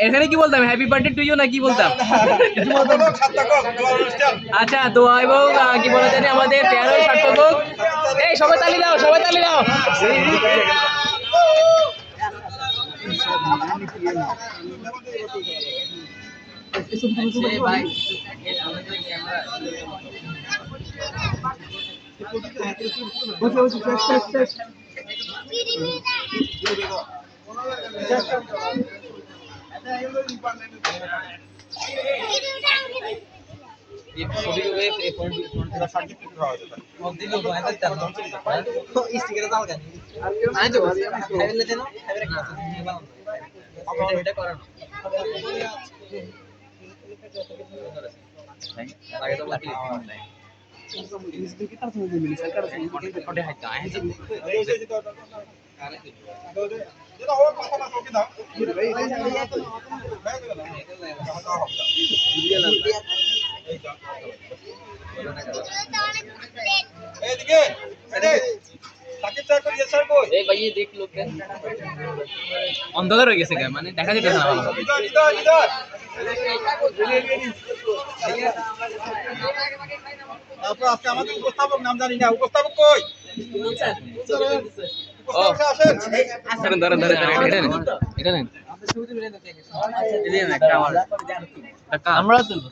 এখানে কি বলতাম, হ্যাপি বার্থডে টু ইউ না কি বলতাম? আচ্ছা, দোয়া এবং কি বলা জানি আমাদের 13 সার্থক হোক। এই সবাই তালি দাও, সবাই তালি দাও। অন্ধকার হয়ে গেছে, মানে দেখা যেতেছে না ভালো। আজকে আমাদের উপস্থাপক নাম জানি না, উপস্থাপক কই? ধরেন ধরেন এটা নেন। আমরা তুলবো।